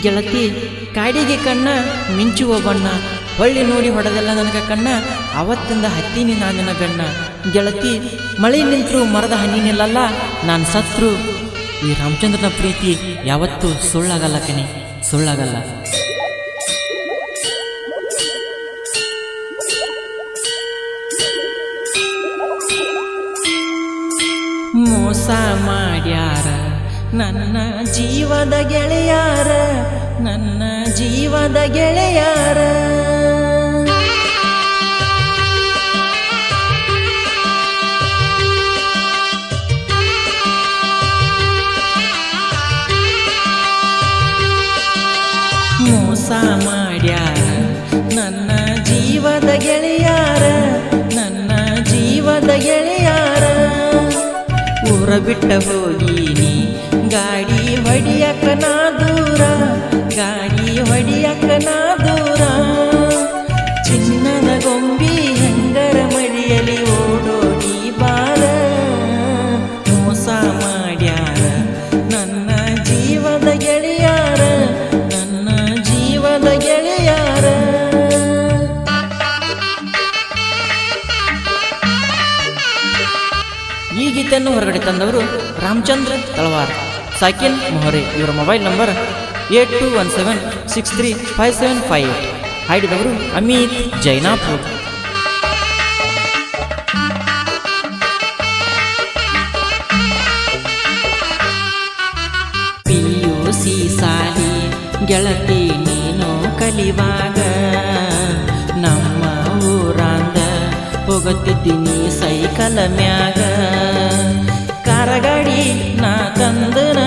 ಗೆಳತಿ ಕಾಡಿಗೆ ಕಣ್ಣ ಮಿಂಚುವ ಬಣ್ಣ ಹೊಳ್ಳಿ ನೋಡಿ ಹೊಡೆದಲ್ಲ ನನಗ ಕಣ್ಣ ಅವತ್ತಿಂದ ಹತ್ತೀನಿ ನಾನಿನ ಗಣ್ಣ. ಗೆಳತಿ ಮಳೆ ನಿಂತರೂ ಮರದ ಹಣ್ಣಿನಿಲ್ಲಲ್ಲ, ನಾನು ಸತ್ರು ಈ ರಾಮಚಂದ್ರನ ಪ್ರೀತಿ ಯಾವತ್ತೂ ಸುಳ್ಳಾಗಲ್ಲ ಕಣೆ, ಸುಳ್ಳಾಗಲ್ಲ. ಮೋಸ ಮಾಡ್ಯಾರ ನನ್ನ ಜೀವದ ಗೆಳೆಯಾರ, ನನ್ನ ಜೀವದ ಗೆಳೆಯಾರ. ಮೋಸ ಮಾಡ್ಯಾರ ನನ್ನ ಜೀವದ ಗೆಳೆಯಾರ, ನನ್ನ ಜೀವದ ಗೆಳೆಯಾರ. ಊರ ಬಿಟ್ಟ ಹೋಗೀನಿ ಗಾಡಿ ಹೊಡಿಯಕ ನಾ ದೂರ, ಗಾಡಿ ಹೊಡಿಯಕ ನಾ ದೂರ. ಚಿನ್ನದ ಗೊಂಬಿ ಹೆಂಗರ ಮಡಿಯಲಿ ಓಡೋಡಿ ಬಾರ. ಮೋಸ ಮಾಡ್ಯಾರ ನನ್ನ ಜೀವದ ಗೆಳೆಯಾರ, ನನ್ನ ಜೀವದ ಗೆಳೆಯಾರ. ಈ ಗೀತೆಯನ್ನು ಹೊರಗಡೆ ತಂದವರು ರಾಮಚಂದ್ರ ತಳವಾರ್, ಸಾಕಿನ್ ಮೊಹರೆ. ಇವರ ಮೊಬೈಲ್ ನಂಬರ್ 8217635758. ಹಾಡಿದವರು ಅಮಿತ್ ಜೈನಾಪುರ್. PUC ಸಾಲಿ ಗೆಳತಿ ನೀನು ಕಲಿವಾಗ ನಮ್ಮ ಊರಾಂದ ಹೋಗುತ್ತಿದ್ದೀನಿ ಸೈಕಲ್ ಮ್ಯಾಗ. ಕಾರಗಾಡಿ ನಾ ತಂದನ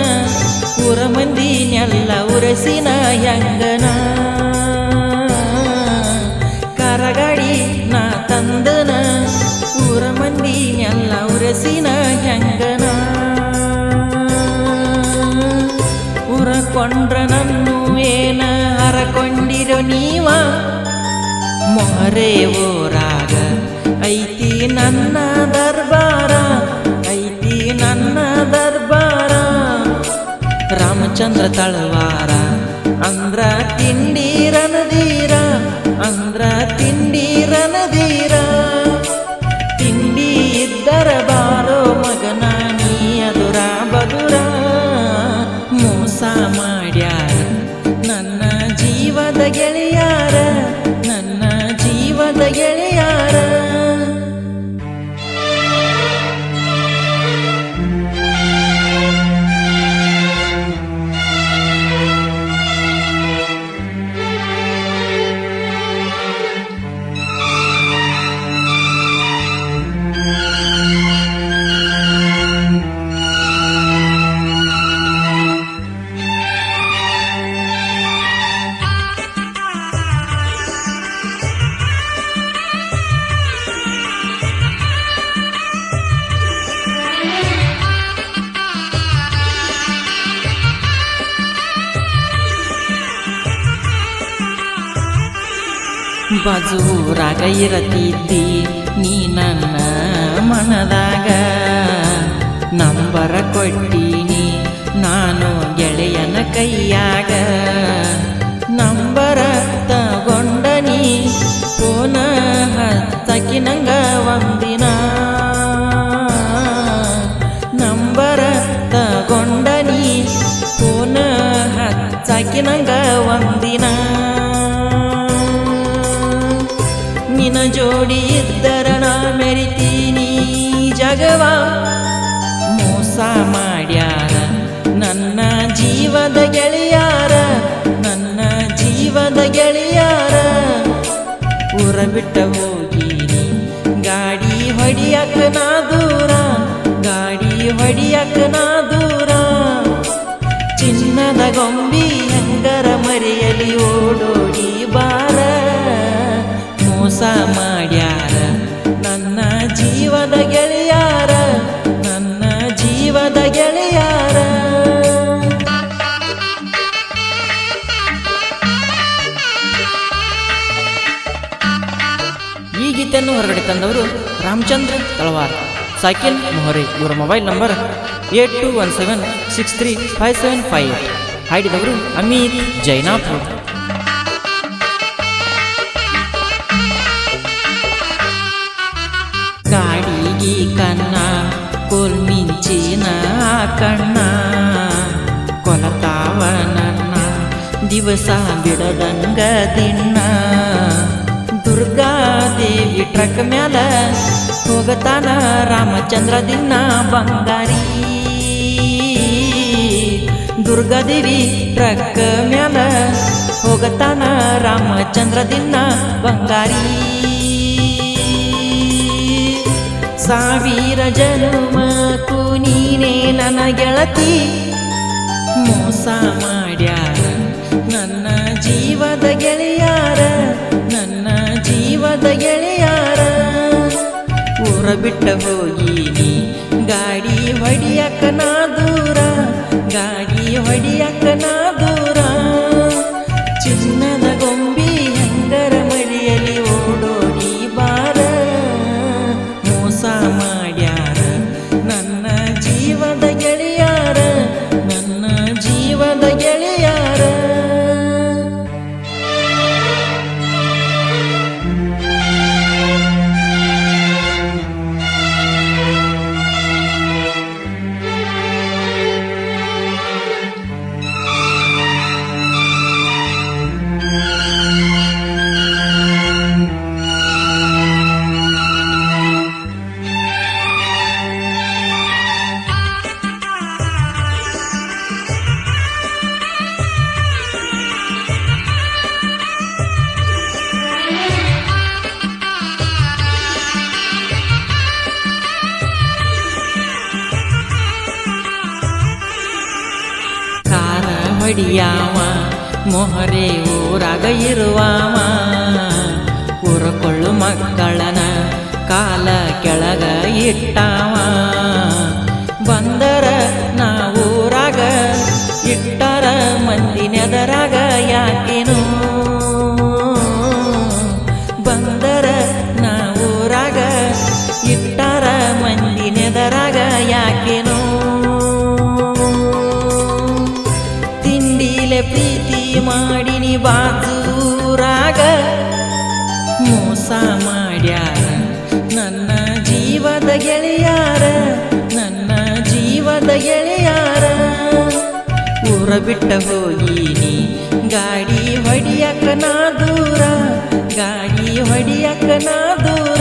ಊರ ಮಂದಿನೆಲ್ಲ ಉರಸಿನ ಹೆಂಗನ. ಕಾರಗಾಡಿ ನಾ ತಂದನ ಊರ ಮಂದಿನೆಲ್ಲ ಉರಸಿನ ಹೆಂಗನ. ಉರಕೊಂಡ್ರ ನನ್ನು ಏನ ಹರಕೊಂಡಿರೋ ನೀವ. ಮೊಹರೆ ಊರಾಗ ಐತಿ ನನ್ನ ದರ್ಬಾರ, ಐತಿ ನನ್ನ ದರ್ಬಾರ. ರಾಮಚಂದ್ರ ತಳವಾರ ಅಂದ್ರ ತಿಂಡಿ ರಣಧೀರ, ಅಂದ್ರ ತಿಂಡಿ ರಣಧೀರ. ತಿಂಡಿ ಇದ್ದರ ಬಾರೋ ಮಗನ ನೀ ಅದುರ ಬದುರ. ಮೋಸ ಮಾಡ್ಯಾರ ನನ್ನ ಜೀವದ ಗೆಳೆಯಾರ, ನನ್ನ ಜೀವದ ಗೆಳೆಯಾರ. ಬಾಜೂರಾಗ ಇರತಿದ್ದಿ ನೀ ನನ್ನ ಮನದಾಗ. ನಂಬರ ಕೊಟ್ಟೀನಿ ನಾನು ಗೆಳೆಯನ ಕೈಯಾಗ. ನಂಬರ ತಗೊಂಡನಿ ಫೋನ ಹತ್ತಕಿ ನಂಗ ಒಂದಿನ. ನಂಬರ ತಗೊಂಡನಿ ಫೋನ ಹತ್ತಕಿ ನಂಗ ಒಂದಿನ. ನಿನ ಜೋಡಿ ಇದ್ದರ ನಾ ಮೆರಿತೀನಿ ಜಗವ. ಮೋಸ ಮಾಡ್ಯಾರ ನನ್ನ ಜೀವದ ಗೆಳೆಯಾರ, ನನ್ನ ಜೀವದ ಗೆಳೆಯಾರ. ಊರ ಬಿಟ್ಟ ಹೋಗೀನಿ ಗಾಡಿ ಹೊಡಿಯಕ ನಾ ದೂರ, ಗಾಡಿ ಹೊಡಿಯಕ ನಾ ದೂರ. ಚಿನ್ನದ ಗೊಂಬಿ ಹೆಂಗರ ಮರೆಯಲಿ ಓಡೋಡಿ ಬಾರ. ಮೋಸ ಮಾಡ್ಯಾರ ನನ್ನ ಜೀವದ ಗೆಳೆಯಾರ, ನನ್ನ ಜೀವದ ಗೆಳೆಯಾರ. ಈ ಗೀತೆಯನ್ನು ಹೊರಗಡೆ ತಂದವರು ರಾಮಚಂದ್ರ ತಳವಾರ್, ಸಾಕಿನ್ ಮೊಹರೆ. ಇವರ ಮೊಬೈಲ್ ನಂಬರ್ 8217635758. ಹಾಡಿದವರು ಅಮಿತ್ ಜೈನಾಪುರ್. ಗಾಡಿಗೆ ಕನ್ನ ಕೋಲ್ ಮಿಂಚಿನ ಕಣ್ಣ ಕೊಲತಾವ ನನ್ನ ದಿವಸ ಬಿಡದಂಗ ದಿನ. ದುರ್ಗಾದೇವಿ ಟ್ರಕ್ ಮ್ಯಾಲ ಹೋಗತಾನ ರಾಮಚಂದ್ರ ದಿನ ಬಂಗಾರಿ. ದುರ್ಗಾದೇವಿ ಟ್ರಕ್ ಮ್ಯಾಲ ಹೋಗತಾನ ರಾಮಚಂದ್ರ ದಿನ ಬಂಗಾರಿ. ಸಾವಿರ ಜನುಮಕ್ಕೂ ನೀನೇ ನನ್ನ ಗೆಳತಿ, ಮೋಸ ಮಾಡ್ಯಾರ ನನ್ನ ಜೀವದ ಗೆಳೆಯಾರ, ನನ್ನ ಜೀವದ ಗೆಳೆಯಾರ. ಊರ ಬಿಟ್ಟ ಹೋಗೀನಿ ಗಾಡಿ ಹೊಡಿಯಕ್ಕ ನಾ ದೂರ, ಗಾಡಿ ಹೊಡಿಯಕ್ಕ ನಾ ದೂರ. ಚಿನ್ನದ ಗೊಂಬಿ ಹೆಂಗರ ಮಡಿಯಲಿ ಓಡೋಡಿ ಬಾರ, ಮೋಸ ಮಾಡ್ಯಾರ ನನ್ನ ಜೀವದ ಗೆಳೆಯಾರ, ನನ್ನ ಜೀವದ ಗೆಳೆಯಾರ. ಹೊಡಿಯಾವ ಮೊಹರೆ ಊರಾಗ ಇರುವಾವ, ಊರಕೊಳ್ಳು ಮಕ್ಕಳನ ಕಾಲ ಕೆಳಗ ಇಟ್ಟಾವ. ಬಂದರ ನಾ ಊರಾಗ ಇಟ್ಟರ ಮಂದಿನೆದರಾಗ ಯಾಕೇನು, ಬಂದರ ನಾ ಊರಾಗ ಇಟ್ಟರ ಮಂದಿನೆದರಾಗ ಯಾಕೇನು. ಪ್ರೀತಿ ಮಾಡಿನಿ ಬಾಜೂರಾಗ, ಮೋಸ ಮಾಡ್ಯಾರ ನನ್ನ ಜೀವದ ಗೆಳೆಯಾರ, ನನ್ನ ಜೀವದ ಗೆಳೆಯಾರ. ಊರ ಬಿಟ್ಟ ಹೋಗೀನಿ ಗಾಡಿ ಹೊಡಿಯಕ್ಕ ನಾ ದೂರ, ಗಾಡಿ ಹೊಡಿಯಕ್ಕ ನಾ ದೂರ.